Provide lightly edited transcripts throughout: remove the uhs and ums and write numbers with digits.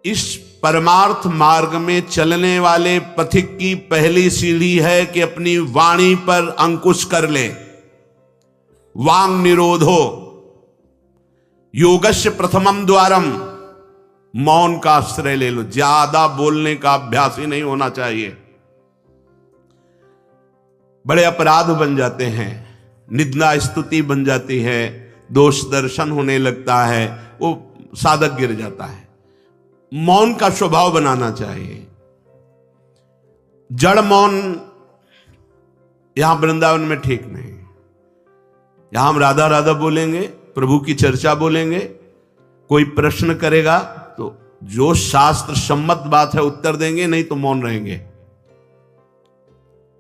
इस परमार्थ मार्ग में चलने वाले पथिक की पहली सीढ़ी है कि अपनी वाणी पर अंकुश कर ले। वांग निरोधो योगस्य प्रथमम द्वारम, मौन का आश्रय ले लो। ज्यादा बोलने का अभ्यास ही नहीं होना चाहिए। बड़े अपराध बन जाते हैं, निंदा स्तुति बन जाती है, दोष दर्शन होने लगता है, वो साधक गिर जाता है। मौन का स्वभाव बनाना चाहिए। जड़ मौन यहां वृंदावन में ठीक नहीं। यहां हम राधा राधा बोलेंगे, प्रभु की चर्चा बोलेंगे, कोई प्रश्न करेगा तो जो शास्त्र सम्मत बात है उत्तर देंगे, नहीं तो मौन रहेंगे।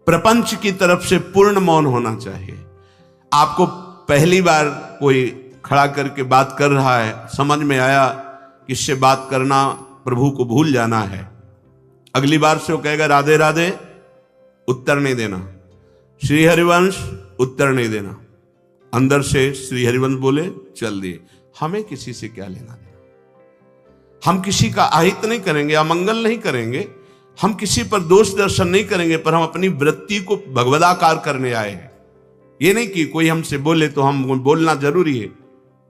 प्रपंच की तरफ से पूर्ण मौन होना चाहिए। आपको पहली बार कोई खड़ा करके बात कर रहा है, समझ में आया किससे बात करना, प्रभु को भूल जाना है, अगली बार से वो कहेगा राधे राधे, उत्तर नहीं देना। श्री हरिवंश, उत्तर नहीं देना। अंदर से श्री हरिवंश बोले, चल दिए। हमें किसी से क्या लेना देना। हम किसी का अहित नहीं करेंगे, अमंगल नहीं करेंगे, हम किसी पर दोष दर्शन नहीं करेंगे, पर हम अपनी वृत्ति को भगवदाकार करने आए हैं। ये नहीं कि कोई हमसे बोले तो हम बोलना जरूरी है,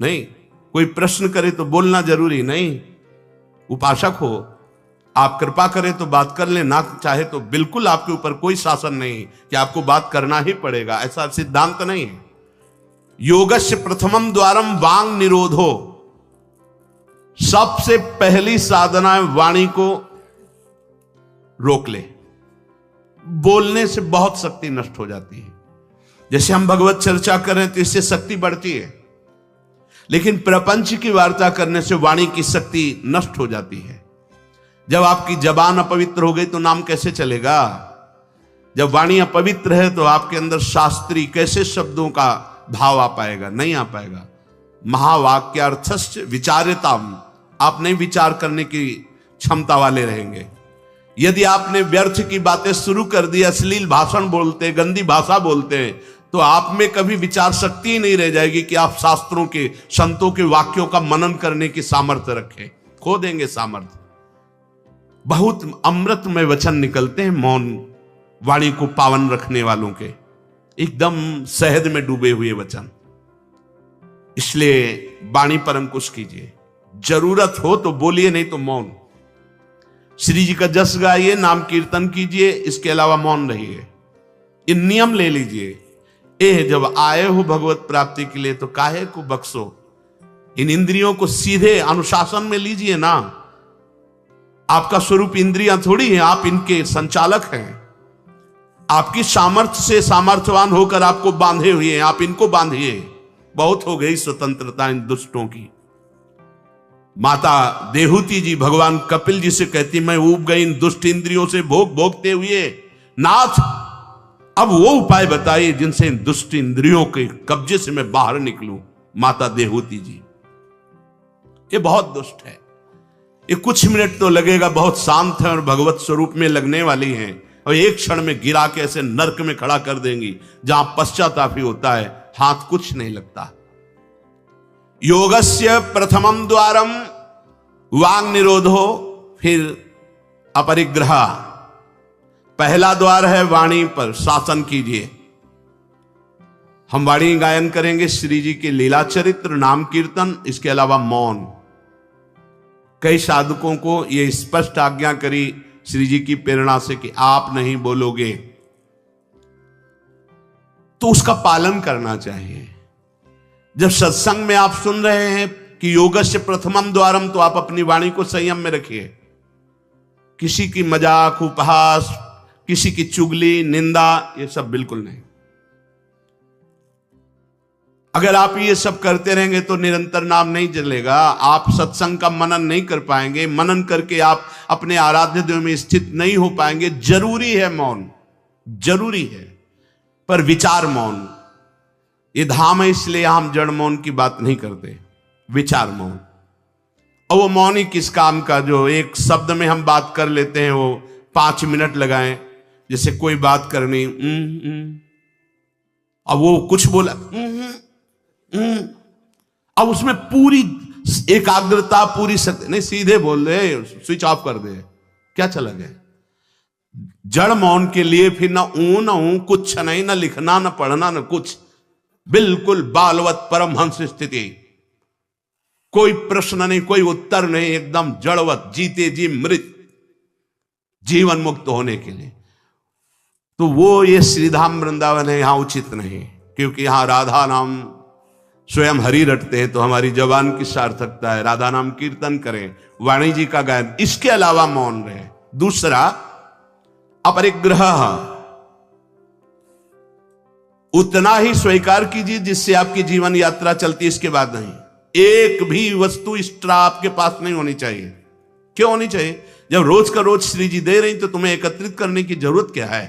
नहीं। कोई प्रश्न करे तो बोलना जरूरी नहीं। उपासक हो, आप कृपा करें तो बात कर ले, ना चाहे तो बिल्कुल आपके ऊपर कोई शासन नहीं कि आपको बात करना ही पड़ेगा, ऐसा सिद्धांत नहीं है। योगस्य प्रथमम द्वारम वांग निरोधो, सबसे पहली साधना है वाणी को रोक ले। बोलने से बहुत शक्ति नष्ट हो जाती है। जैसे हम भगवत चर्चा करें तो इससे शक्ति बढ़ती है, लेकिन प्रपंच की वार्ता करने से वाणी की शक्ति नष्ट हो जाती है। जब आपकी जबान अपवित्र हो गई तो नाम कैसे चलेगा? जब वाणी अपवित्र है तो आपके अंदर शास्त्री कैसे शब्दों का भाव आ पाएगा? नहीं आ पाएगा। महावाक्यार्थस्य विचार्यताम, आप नहीं विचार करने की क्षमता वाले रहेंगे। यदि आपने व्यर्थ की बातें शुरू कर दी, अश्लील भाषण बोलते, गंदी भाषा बोलते हैं, तो आप में कभी विचार शक्ति ही नहीं रह जाएगी कि आप शास्त्रों के, संतों के वाक्यों का मनन करने की सामर्थ्य रखें। खो देंगे सामर्थ्य। बहुत अमृतमय वचन निकलते हैं मौन वाणी को पावन रखने वालों के, एकदम शहद में डूबे हुए वचन। इसलिए वाणी पर अंकुश कीजिए। जरूरत हो तो बोलिए, नहीं तो मौन। श्री जी का जस गाइए, नाम कीर्तन कीजिए, इसके अलावा मौन रहिए। इन नियम ले लीजिए। जब आए हो भगवत प्राप्ति के लिए तो काहे को बख्शो। इन इंद्रियों को सीधे अनुशासन में लीजिए ना। आपका स्वरूप इंद्रियां थोड़ी है, आप इनके संचालक हैं। आपकी सामर्थ्य से सामर्थ्यवान होकर आपको बांधे हुए हैं, आप इनको बांधिए। बहुत हो गई स्वतंत्रता इन दुष्टों की। माता देहूती जी भगवान कपिल जी से कहती, मैं ऊब गई इन दुष्ट इंद्रियों से भोग भोगते हुए, नाथ अब वो उपाय बताइए जिनसे इन दुष्ट इंद्रियों के कब्जे से मैं बाहर निकलूं। माता देहूती जी, ये बहुत दुष्ट है। ये कुछ मिनट तो लगेगा, बहुत शांत है और भगवत स्वरूप में लगने वाली हैं, और एक क्षण में गिरा के ऐसे नरक में खड़ा कर देंगी जहां पश्चाताप ही होता है, हाथ कुछ नहीं लगता। योगस्य प्रथमम द्वारम वांग निरोधो, फिर अपरिग्रह। पहला द्वार है वाणी पर शासन कीजिए। हम वाणी गायन करेंगे, श्री जी के लीला चरित्र, नाम कीर्तन, इसके अलावा मौन। कई साधकों को यह स्पष्ट आज्ञा करी श्री जी की प्रेरणा से कि आप नहीं बोलोगे, तो उसका पालन करना चाहिए। जब सत्संग में आप सुन रहे हैं कि योगस्य प्रथमम द्वारम, तो आप अपनी वाणी को संयम में रखिए। किसी की मजाक, उपहास, किसी की चुगली, निंदा, ये सब बिल्कुल नहीं। अगर आप ये सब करते रहेंगे तो निरंतर नाम नहीं चलेगा। आप सत्संग का मनन नहीं कर पाएंगे। मनन करके आप अपने आराध्य देव में स्थित नहीं हो पाएंगे। जरूरी है मौन, जरूरी है, पर विचार मौन। ये धाम है, इसलिए हम जड़ मौन की बात नहीं करते, विचार मौन। और वो मौन ही किस काम का जो एक शब्द में हम बात कर लेते हैं, वो 5 मिनट लगाएं। जैसे कोई बात करनी, अब वो कुछ बोला, अब उसमें पूरी एकाग्रता पूरी शक्ति नहीं, सीधे बोल दे, स्विच ऑफ कर दे, क्या चला गया। जड़ मौन के लिए फिर ना ऊ ना ऊ, कुछ नहीं, ना लिखना ना पढ़ना ना कुछ, बिल्कुल बालवत परमहंस स्थिति, कोई प्रश्न नहीं, कोई उत्तर नहीं, एकदम जड़वत, जीते जी मृत, जीवन मुक्त होने के लिए। तो वो ये श्रीधाम वृंदावन है, यहां उचित नहीं, क्योंकि यहां राधा नाम स्वयं हरि रटते हैं, तो हमारी जबान की सार्थकता है, राधा नाम कीर्तन करें, वाणी जी का गायन, इसके अलावा मौन रहे। दूसरा, अपरिग्रह, उतना ही स्वीकार कीजिए जिससे आपकी जीवन यात्रा चलती, इसके बाद नहीं। एक भी वस्तु एक्स्ट्रा आपके पास नहीं होनी चाहिए। क्यों होनी चाहिए? जब रोज का रोज श्री जी दे रही तो तुम्हें एकत्रित करने की जरूरत क्या है?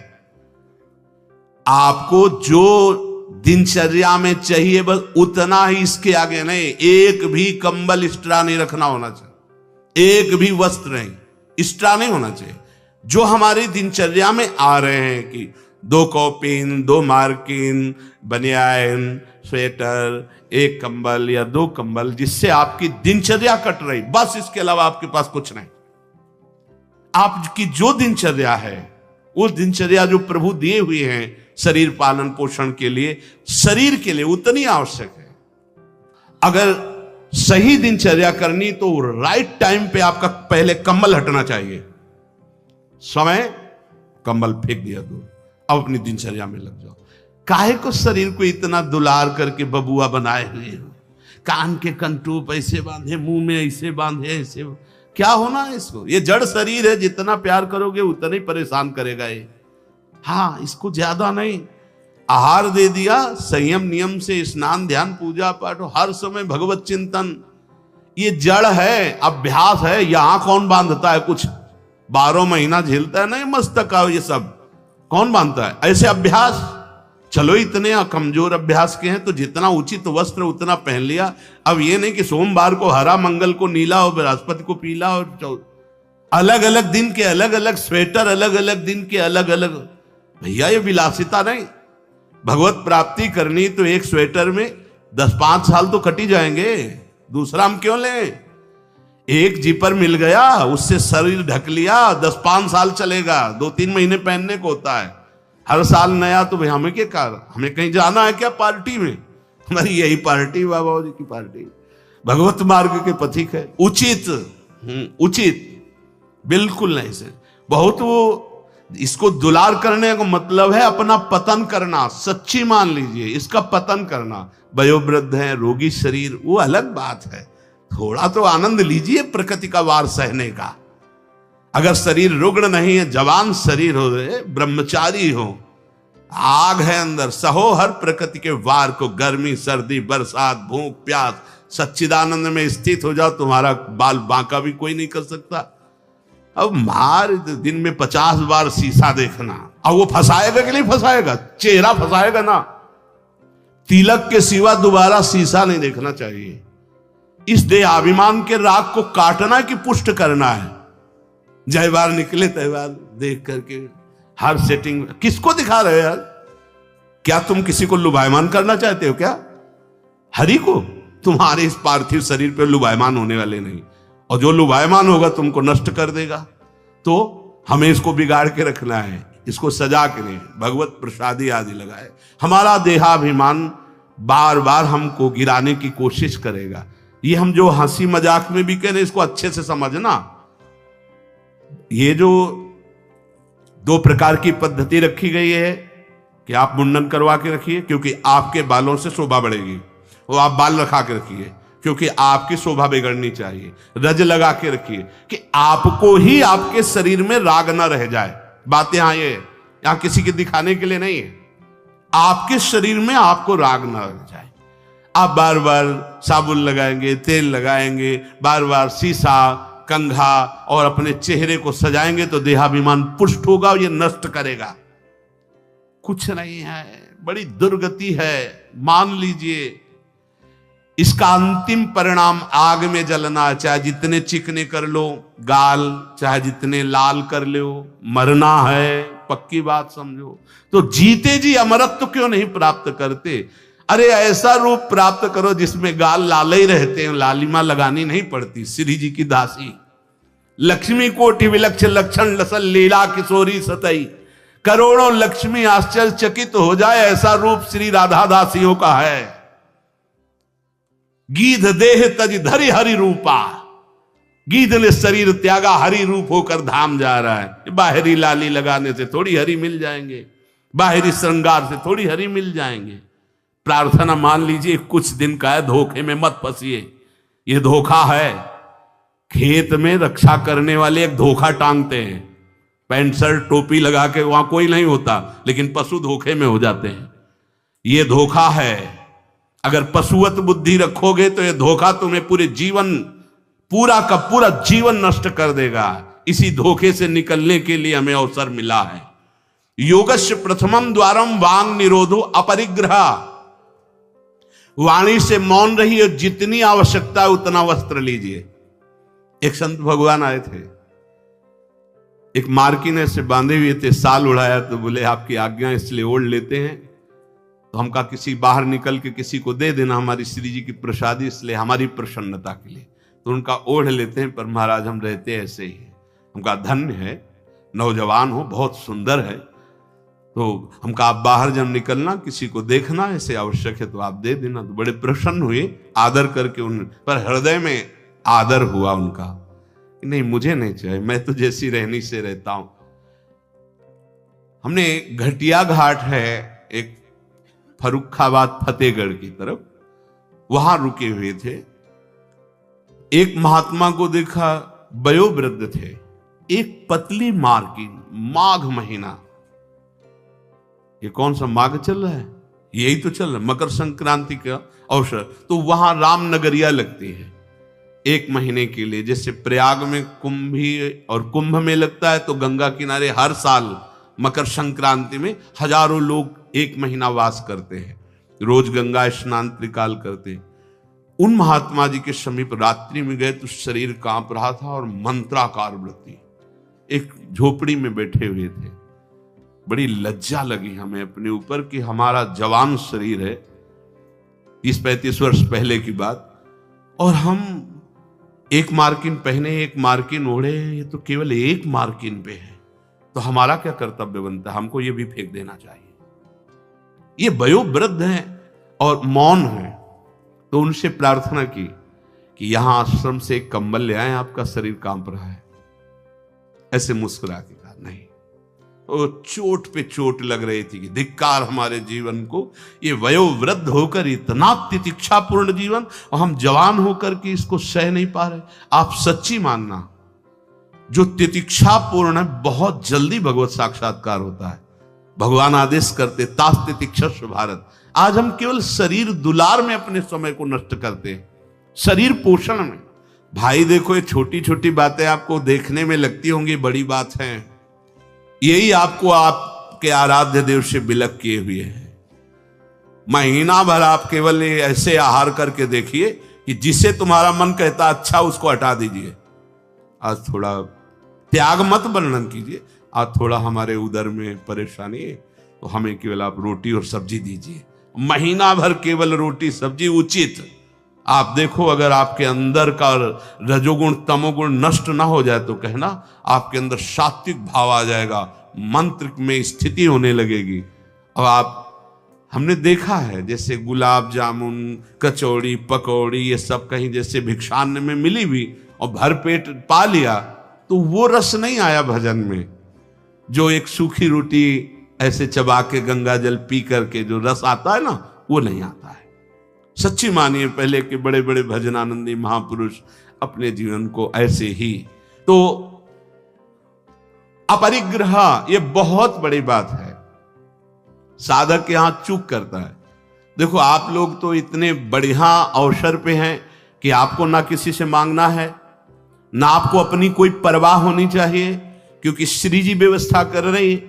आपको जो दिनचर्या में चाहिए बस उतना ही, इसके आगे नहीं। एक भी कंबल एक्स्ट्रा नहीं रखना होना चाहिए, एक भी वस्त्र नहीं एक्स्ट्रा नहीं होना चाहिए। जो हमारी दिनचर्या में आ रहे हैं कि 2 कॉपिन, 2 मार्किन, बनियान, स्वेटर, 1 कंबल या 2 कंबल, जिससे आपकी दिनचर्या कट रही, बस इसके अलावा आपके पास कुछ नहीं। आपकी जो दिनचर्या है, वो दिनचर्या जो प्रभु दिए हुए हैं शरीर पालन पोषण के लिए, शरीर के लिए उतनी आवश्यक है। अगर सही दिनचर्या करनी तो राइट टाइम पे आपका पहले कंबल हटना चाहिए। समय कंबल फेंक दिया दूर, अब अपनी दिनचर्या में लग जाओ। काहे को शरीर को इतना दुलार करके बबुआ बनाए हुए हो, कान के कंटूप ऐसे बांधे, मुंह में ऐसे बांधे, ऐसे क्या होना है इसको? ये जड़ शरीर है, जितना प्यार करोगे उतना ही परेशान करेगा ये। हाँ, इसको ज्यादा नहीं, आहार दे दिया, संयम नियम से स्नान ध्यान पूजा पाठ, हर समय भगवत चिंतन, ये जड़ है, अभ्यास है। यहां कौन बांधता है कुछ? 12 महीना झेलता है नहीं मस्तक का, ये सब कौन बांधता है? ऐसे अभ्यास। चलो इतने कमजोर अभ्यास के हैं तो जितना उचित वस्त्र उतना पहन लिया। अब ये नहीं कि सोमवार को हरा, मंगल को नीला और बृहस्पति को पीला, और अलग अलग दिन के अलग अलग स्वेटर, अलग अलग दिन के अलग अलग। भैया ये विलासिता नहीं। भगवत प्राप्ति करनी तो एक स्वेटर में 10-5 साल तो कट ही जाएंगे, दूसरा हम क्यों लें? एक जीपर मिल गया, उससे शरीर ढक लिया, 10-5 साल चलेगा, 2-3 महीने पहनने को होता है। हर साल नया तो भाई हमें क्या कार, हमें कहीं जाना है क्या पार्टी में? हमारी यही पार्टी, बाबा जी की पार्टी, भगवत मार्ग के पथिक है। उचित उचित बिल्कुल नहीं से बहुत, वो इसको दुलार करने का मतलब है अपना पतन करना। सच्ची मान लीजिए, इसका पतन करना। वयोवृद्ध है, रोगी शरीर, वो अलग बात है, थोड़ा तो आनंद लीजिए प्रकृति का वार सहने का। अगर शरीर रुग्ण नहीं है, जवान शरीर हो, ब्रह्मचारी हो, आग है अंदर, सहो हर प्रकृति के वार को, गर्मी सर्दी बरसात भूख प्यास, सच्चिदानंद में स्थित हो जाओ, तुम्हारा बाल बांका भी कोई नहीं कर सकता। अब मार दिन में 50 बार शीशा देखना, अब वो फंसाएगा कि नहीं फंसाएगा? चेहरा फंसाएगा ना। तिलक के सिवा दोबारा शीशा नहीं देखना चाहिए। इस देहाभिमान के राग को काटना कि पुष्ट करना है? जय बार निकले तय बार देख करके हर सेटिंग किसको दिखा रहे हो यार? क्या तुम किसी को लुभायमान करना चाहते हो क्या? हरि को? तुम्हारे इस पार्थिव शरीर पे लुभायमान होने वाले नहीं, और जो लुभायमान होगा तुमको नष्ट कर देगा। तो हमें इसको बिगाड़ के रखना है, इसको सजा के नहीं, भगवत प्रसादी आदि लगाए। हमारा देहाभिमान बार बार हमको गिराने की कोशिश करेगा। ये हम जो हंसी मजाक में भी कह रहे, इसको अच्छे से समझना। ये जो 2 प्रकार की पद्धति रखी गई है कि आप मुंडन करवा के रखिए क्योंकि आपके बालों से शोभा बढ़ेगी, और आप बाल रखा के रखिए क्योंकि आपकी शोभा बिगड़नी चाहिए। रज लगा के रखिए कि आपको ही आपके शरीर में राग ना रह जाए। बात यहां ये, यहां किसी के दिखाने के लिए नहीं है, आपके शरीर में आपको राग ना रह जाए। आप बार बार साबुन लगाएंगे, तेल लगाएंगे, बार बार शीशा कंघा और अपने चेहरे को सजाएंगे तो देहाभिमान पुष्ट होगा, ये नष्ट करेगा। कुछ नहीं है, बड़ी दुर्गति है, मान लीजिए। इसका अंतिम परिणाम आग में जलना है। चाहे जितने चिकने कर लो गाल, चाहे जितने लाल कर लो, मरना है, पक्की बात समझो। तो जीते जी अमरत्व क्यों नहीं प्राप्त करते? अरे ऐसा रूप प्राप्त करो जिसमें गाल लाले ही रहते हैं, लालिमा लगानी नहीं पड़ती। श्री जी की दासी लक्ष्मी कोटि विलक्ष लक्षण लसल लीला किशोरी सतई, करोड़ों लक्ष्मी आश्चर्यचकित हो जाए ऐसा रूप श्री राधा दासियों का है। गीध देह तज धरि हरि रूपा, गीध ने शरीर त्यागा हरि रूप होकर धाम जा रहा है। बाहरी लाली लगाने से थोड़ी हरि मिल जाएंगे, बाहरी श्रृंगार से थोड़ी हरि मिल जाएंगे। प्रार्थना मान लीजिए कुछ दिन का है, धोखे में मत फंसिए। ये धोखा है। खेत में रक्षा करने वाले एक धोखा टांगते हैं, पैंट शर्ट टोपी लगा के, वहां कोई नहीं होता, लेकिन पशु धोखे में हो जाते हैं। ये धोखा है। अगर पशुवत बुद्धि रखोगे तो ये धोखा तुम्हें पूरे जीवन, पूरा का पूरा जीवन नष्ट कर देगा। इसी धोखे से निकलने के लिए हमें अवसर मिला है। योगस्य प्रथमम द्वारम वांग निरोधो अपरिग्रह, वाणी से मौन रहिए, जितनी आवश्यकता है उतना वस्त्र लीजिए। एक संत भगवान आए थे, एक मार्किन ऐसे बांधे हुए थे, साल उड़ाया, तो बोले आपकी आज्ञा इसलिए ओढ़ लेते हैं। तो हम कहा किसी बाहर निकल के किसी को दे देना, हमारी श्री जी की प्रसादी, इसलिए हमारी प्रसन्नता के लिए। तो उनका ओढ़ लेते हैं, पर महाराज हम रहते ऐसे ही है। हम कहा धन्य है, नौजवान हो, बहुत सुंदर है। तो हम कहा आप बाहर जब निकलना किसी को देखना ऐसे आवश्यक है तो आप दे देना। तो बड़े प्रसन्न हुए, आदर करके उन पर हृदय में आदर हुआ उनका, नहीं मुझे नहीं चाहिए, मैं तो जैसी रहनी से रहता हूं। हमने घटिया घाट है एक फर्रुखाबाद फतेहगढ़ की तरफ, वहां रुके हुए थे। एक महात्मा को देखा, वयोवृद्ध थे, एक पतली मार्किन, माघ महीना, ये कौन सा माघ चल रहा है, यही तो चल रहा है, मकर संक्रांति का अवसर। तो वहां रामनगरिया लगती है 1 महीने के लिए। जैसे प्रयाग में कुंभ में लगता है, तो गंगा किनारे हर साल मकर संक्रांति में हजारों लोग 1 महीना वास करते हैं, रोज गंगा स्नान त्रिकाल करते हैं। उन महात्मा जी के समीप रात्रि में गए तो शरीर कांप रहा था और मंत्राकार वृत्ति, एक झोपड़ी में बैठे हुए थे। बड़ी लज्जा लगी हमें अपने ऊपर कि हमारा जवान शरीर है, 30-35 वर्ष पहले की बात, और हम 1 मार्किन पहने, 1 मार्किन ओढ़े, ये तो केवल 1 मार्किन पे है, तो हमारा क्या कर्तव्य बनता है, हमको ये भी फेंक देना चाहिए। ये वयोवृद्ध हैं और मौन है, तो उनसे प्रार्थना की कि यहां आश्रम से एक कंबल ले आए, आपका शरीर कांप रहा है। ऐसे मुस्कुरा के कहा नहीं। वो चोट पे चोट लग रही थी कि धिक्कार हमारे जीवन को, ये वयोवृद्ध होकर इतना तितिक्षापूर्ण जीवन, और हम जवान होकर के इसको सह नहीं पा रहे। आप सच्ची मानना, जो तितिक्षापूर्ण है बहुत जल्दी भगवत साक्षात्कार होता है। भगवान आदेश करते तास तितिक्षस्व भारत। आज हम केवल शरीर दुलार में अपने समय को नष्ट करते हैं, शरीर पोषण में। भाई देखो, ये छोटी छोटी बातें आपको देखने में लगती होंगी बड़ी बात है, यही आपको आपके आराध्य देव से विलग किए हुए हैं। महीना भर आप केवल ऐसे आहार करके देखिए कि जिसे तुम्हारा मन कहता अच्छा उसको हटा दीजिए। आज थोड़ा त्याग मत वर्णन कीजिए, आज थोड़ा हमारे उदर में परेशानी है तो हमें केवल आप रोटी और सब्जी दीजिए। महीना भर केवल रोटी सब्जी उचित। आप देखो, अगर आपके अंदर का रजोगुण तमोगुण नष्ट ना हो जाए तो कहना आपके अंदर सात्विक भाव आ जाएगा, मंत्र में स्थिति होने लगेगी। और आप, हमने देखा है जैसे गुलाब जामुन, कचौड़ी, पकौड़ी, ये सब कहीं जैसे भिक्षान्न में मिली भी और भर पेट पा लिया, तो वो रस नहीं आया भजन में, जो एक सूखी रोटी ऐसे चबा के गंगा जल पी करके जो रस आता है ना, वो नहीं आता है। सच्ची मानिए, पहले के बड़े बड़े भजनानंदी महापुरुष अपने जीवन को ऐसे ही। तो अपरिग्रह ये बहुत बड़ी बात है, साधक यहां चूक करता है। देखो, आप लोग तो इतने बढ़िया अवसर पे हैं कि आपको ना किसी से मांगना है, ना आपको अपनी कोई परवाह होनी चाहिए, क्योंकि श्री जी व्यवस्था कर रही है।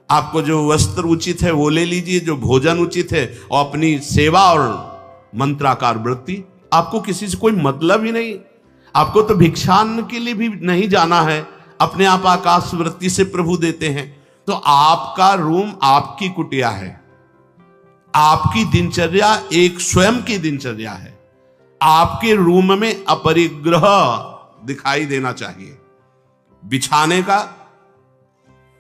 आपको जो वस्त्र उचित है वो ले लीजिए, जो भोजन उचित है, और अपनी सेवा और मंत्राकार वृत्ति। आपको किसी से कोई मतलब ही नहीं। आपको तो भिक्षान्न के लिए भी नहीं जाना है, अपने आप आकाश वृत्ति से प्रभु देते हैं। तो आपका रूम आपकी कुटिया है, आपकी दिनचर्या एक स्वयं की दिनचर्या है। आपके रूम में अपरिग्रह दिखाई देना चाहिए। बिछाने का,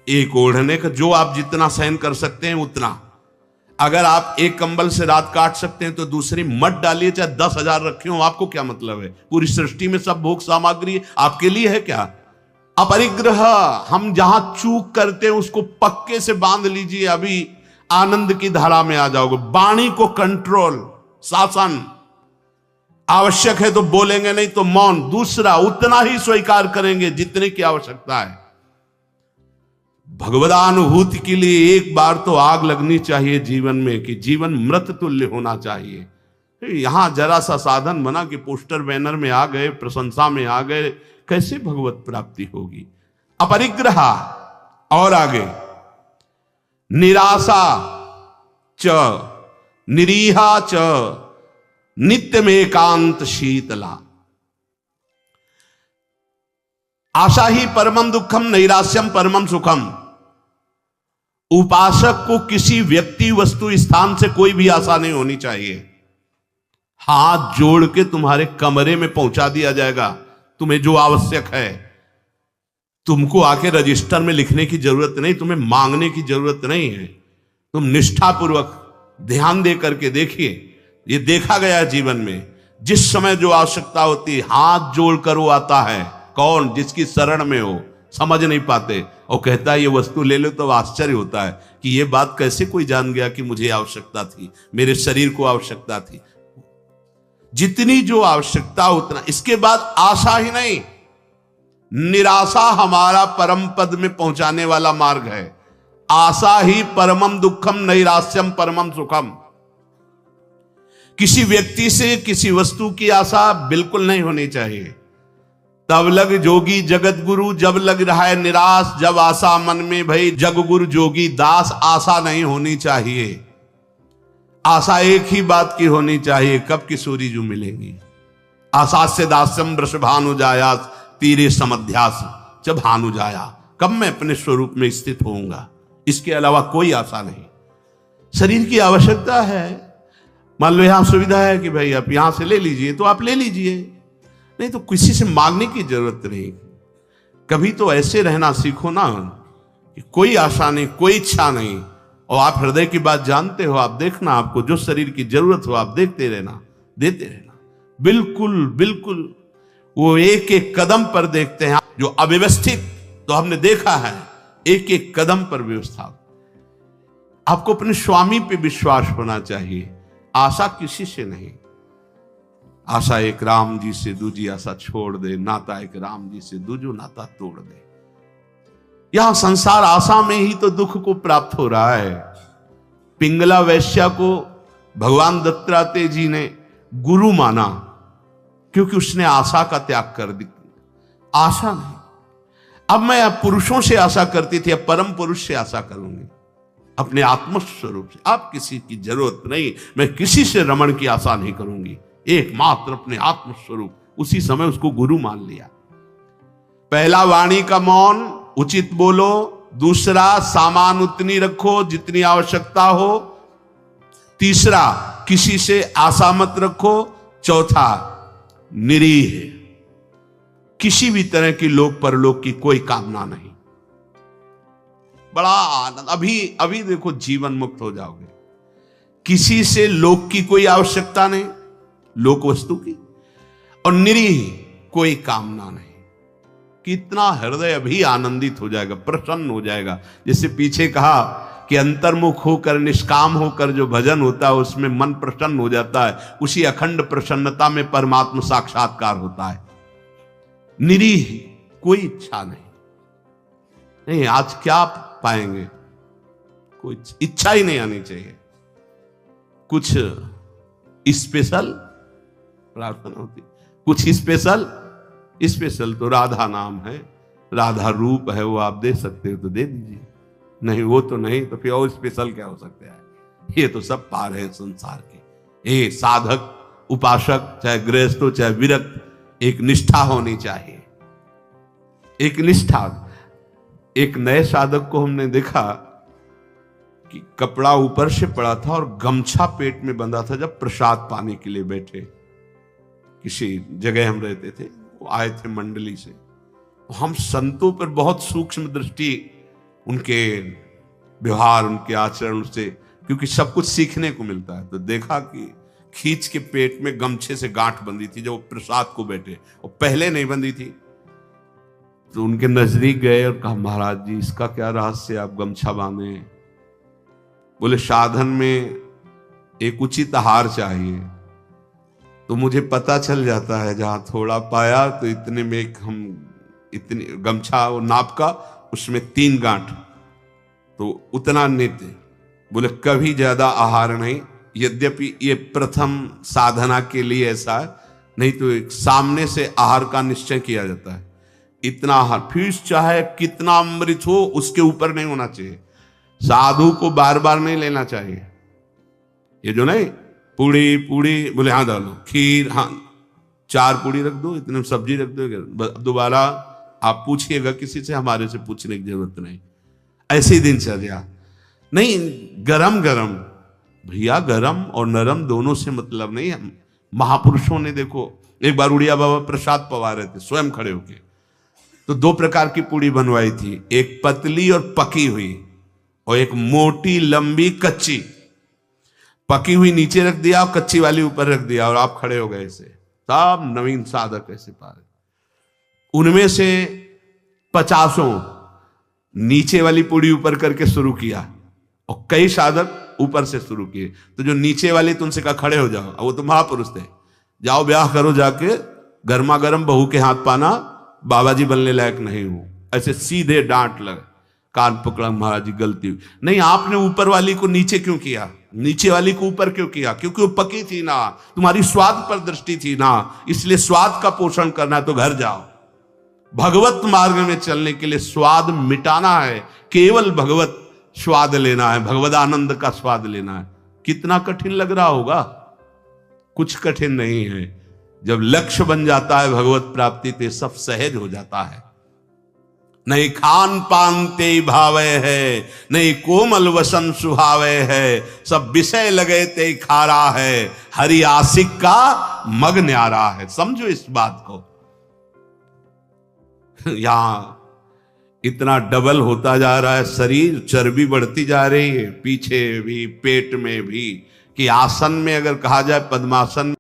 एक ओढ़ने का, जो आप जितना सहन कर सकते हैं उतना। अगर आप एक कंबल से रात काट सकते हैं तो दूसरी मत डालिए, चाहे 10,000 रखे हो, आपको क्या मतलब है? पूरी सृष्टि में सब भोग सामग्री आपके लिए है क्या? अपरिग्रह, हम जहां चूक करते हैं उसको पक्के से बांध लीजिए, अभी आनंद की धारा में आ जाओगे। वाणी को कंट्रोल, शासन। आवश्यक है तो बोलेंगे, नहीं तो मौन। दूसरा, उतना ही स्वीकार करेंगे जितने की आवश्यकता है। भगवदानुभूति के लिए एक बार तो आग लगनी चाहिए जीवन में, कि जीवन मृत तुल्य होना चाहिए। यहां जरा सा साधन बना कि पोस्टर बैनर में आ गए, प्रशंसा में आ गए, कैसे भगवत प्राप्ति होगी? अपरिग्रह। और आगे, निराशा च निरीहा च नित्य में एकांत शीतला। आशा ही परमम दुखम, नैराश्यम परमम सुखम। उपासक को किसी व्यक्ति, वस्तु, स्थान से कोई भी आशा नहीं होनी चाहिए। हाथ जोड़ के तुम्हारे कमरे में पहुंचा दिया जाएगा तुम्हें जो आवश्यक है। तुमको आके रजिस्टर में लिखने की जरूरत नहीं, तुम्हें मांगने की जरूरत नहीं है। तुम निष्ठापूर्वक ध्यान दे करके देखिए, ये देखा गया जीवन में, जिस समय जो आवश्यकता होती है हाथ जोड़कर वो आता है। कौन? जिसकी शरण में हो। समझ नहीं पाते और कहता है ये वस्तु ले लो, तो आश्चर्य होता है कि ये बात कैसे कोई जान गया कि मुझे आवश्यकता थी, मेरे शरीर को आवश्यकता थी। जितनी जो आवश्यकता उतना। इसके बाद आशा ही नहीं, निराशा हमारा परम पद में पहुंचाने वाला मार्ग है। आशा ही परमम दुखम, नैराश्यम परमम सुखम। किसी व्यक्ति से, किसी वस्तु की आशा बिल्कुल नहीं होनी चाहिए। तब लग जोगी जगत गुरु, जब लग रहा है निराश, जब आशा मन में भई जग गुरु जोगी दास। आशा नहीं होनी चाहिए। आशा एक ही बात की होनी चाहिए, कब किशोरी जो मिलेंगी। आशा से दास्यम वृषभानु जाया, तीरे समध्यास जब भानु जाया। कब मैं अपने स्वरूप में स्थित होऊंगा, इसके अलावा कोई आशा नहीं। शरीर की आवश्यकता है। मान लो यहां सुविधा है कि भाई आप यहां से ले लीजिए, तो आप ले लीजिए, नहीं तो किसी से मांगने की जरूरत नहीं। कभी तो ऐसे रहना सीखो ना कि कोई आशा नहीं, कोई इच्छा नहीं, और आप हृदय की बात जानते हो। आप देखना, आपको जो शरीर की जरूरत हो आप देखते रहना, देते रहना। बिल्कुल बिल्कुल वो एक एक कदम पर देखते हैं। जो अव्यवस्थित, तो हमने देखा है एक एक कदम पर व्यवस्था। आपको अपने स्वामी पे विश्वास होना चाहिए, आशा किसी से नहीं। आशा एक राम जी से दूजी आशा छोड़ दे, नाता एक राम जी से दूजो नाता तोड़ दे। यहां संसार आशा में ही तो दुख को प्राप्त हो रहा है। पिंगला वैश्या को भगवान दत्तात्रेय जी ने गुरु माना, क्योंकि उसने आशा का त्याग कर दी। आशा नहीं। अब मैं पुरुषों से आशा करती थी, अब परम पुरुष से आशा करूंगी, अपने आत्मस्वरूप से। अब किसी की जरूरत नहीं, मैं किसी से रमण की आशा नहीं करूंगी, एकमात्र अपने आत्मस्वरूप। उसी समय उसको गुरु मान लिया। पहला, वाणी का मौन, उचित बोलो। दूसरा, सामान उतनी रखो जितनी आवश्यकता हो। तीसरा, किसी से आशा मत रखो। चौथा, निरीह, किसी भी तरह की लोक परलोक की कोई कामना नहीं। बड़ा आनंद। अभी देखो, जीवन मुक्त हो जाओगे। किसी से लोक की कोई आवश्यकता नहीं, लोक वस्तु की, और निरीह, कोई कामना नहीं। कितना हृदय अभी आनंदित हो जाएगा, प्रसन्न हो जाएगा। जैसे पीछे कहा कि अंतर्मुख होकर, निष्काम होकर जो भजन होता है उसमें मन प्रसन्न हो जाता है। उसी अखंड प्रसन्नता में परमात्मा साक्षात्कार होता है। निरीह, कोई इच्छा नहीं। आज क्या पाएंगे, कोई इच्छा ही नहीं आनी चाहिए। कुछ स्पेशल प्रार्थना होती, कुछ स्पेशल तो राधा नाम है, राधा रूप है, वो आप दे सकते हो तो दे दीजिए, नहीं वो तो नहीं, तो फिर और स्पेशल क्या हो सकता है। ये तो सब पार है संसार के। ये साधक, उपासक, चाहे गृहस्थ हो चाहे विरक्त, एक निष्ठा होनी चाहिए। एक निष्ठा। एक नए साधक को हमने देखा, कि कपड़ा ऊपर से पड़ा था और गमछा पेट में बंधा था। जब प्रसाद पाने के लिए बैठे, किसी जगह हम रहते थे, वो आए थे मंडली से, हम संतों पर बहुत सूक्ष्म दृष्टि, उनके व्यवहार, उनके आचरण से, क्योंकि सब कुछ सीखने को मिलता है, तो देखा कि खींच के पेट में गमछे से गांठ बंधी थी जब वो प्रसाद को बैठे, और पहले नहीं बंधी थी। तो उनके नजदीक गए और कहा, महाराज जी इसका क्या रहस्य, आप गमछा बांधे? बोले साधन में एक उचित आहार चाहिए, तो मुझे पता चल जाता है जहां थोड़ा पाया तो इतने में हम इतनी गमछा और नाप का, उसमें 3 गांठ, तो उतना नित्य। बोले कभी ज्यादा आहार नहीं, यद्यपि ये प्रथम साधना के लिए ऐसा है, नहीं तो एक सामने से आहार का निश्चय किया जाता है, इतना आहार, फिर चाहे कितना अमृत हो उसके ऊपर नहीं होना चाहिए। साधु को बार बार नहीं लेना चाहिए। ये जो नहीं पूड़ी पूड़ी, बोले हाँ डालो, खीर हाँ 4 पूड़ी रख दो, इतने सब्जी रख दो, दोबारा आप पूछिएगा किसी से, हमारे से पूछने की जरूरत नहीं। ऐसी दिनचर्या नहीं, गरम गरम भैया, गरम और नरम दोनों से मतलब नहीं। महापुरुषों ने देखो, एक बार उड़िया बाबा प्रसाद पवा रहे थे स्वयं खड़े होके, तो 2 प्रकार की पूड़ी बनवाई थी, एक पतली और पकी हुई, और एक मोटी लंबी कच्ची। पकी हुई नीचे रख दिया और कच्ची वाली ऊपर रख दिया, और आप खड़े हो गए ऐसे, सब नवीन साधक ऐसे पा रहे। उनमें से 50 नीचे वाली पूड़ी ऊपर करके शुरू किया, और कई साधक ऊपर से शुरू किए। तो जो नीचे वाले तुमसे कहा खड़े हो जाओ, वो तो महापुरुष थे, जाओ ब्याह करो जाके, गर्मा गर्म बहू के हाथ पाना, बाबा जी बनने लायक नहीं हूं, ऐसे सीधे डांट लगे। कान पकड़ा, महाराज जी गलती हुई। नहीं, आपने ऊपर वाली को नीचे क्यों किया, नीचे वाली को ऊपर क्यों किया? क्योंकि वो पकी थी ना, तुम्हारी स्वाद पर दृष्टि थी ना, इसलिए स्वाद का पोषण करना है तो घर जाओ। भगवत मार्ग में चलने के लिए स्वाद मिटाना है, केवल भगवत स्वाद लेना है, भगवत आनंद का स्वाद लेना है। कितना कठिन लग रहा होगा? कुछ कठिन नहीं है। जब लक्ष्य बन जाता है भगवत प्राप्ति, तो सब सहज हो जाता है। नहीं खान पान ते भावे है, नहीं कोमल वसन सुहावे है, सब विषय लगे ते खारा है, हरि आशिक का मग न्यारा है। समझो इस बात को। यहां इतना डबल होता जा रहा है शरीर, चर्बी बढ़ती जा रही है, पीछे भी पेट में भी, कि आसन में अगर कहा जाए पद्मासन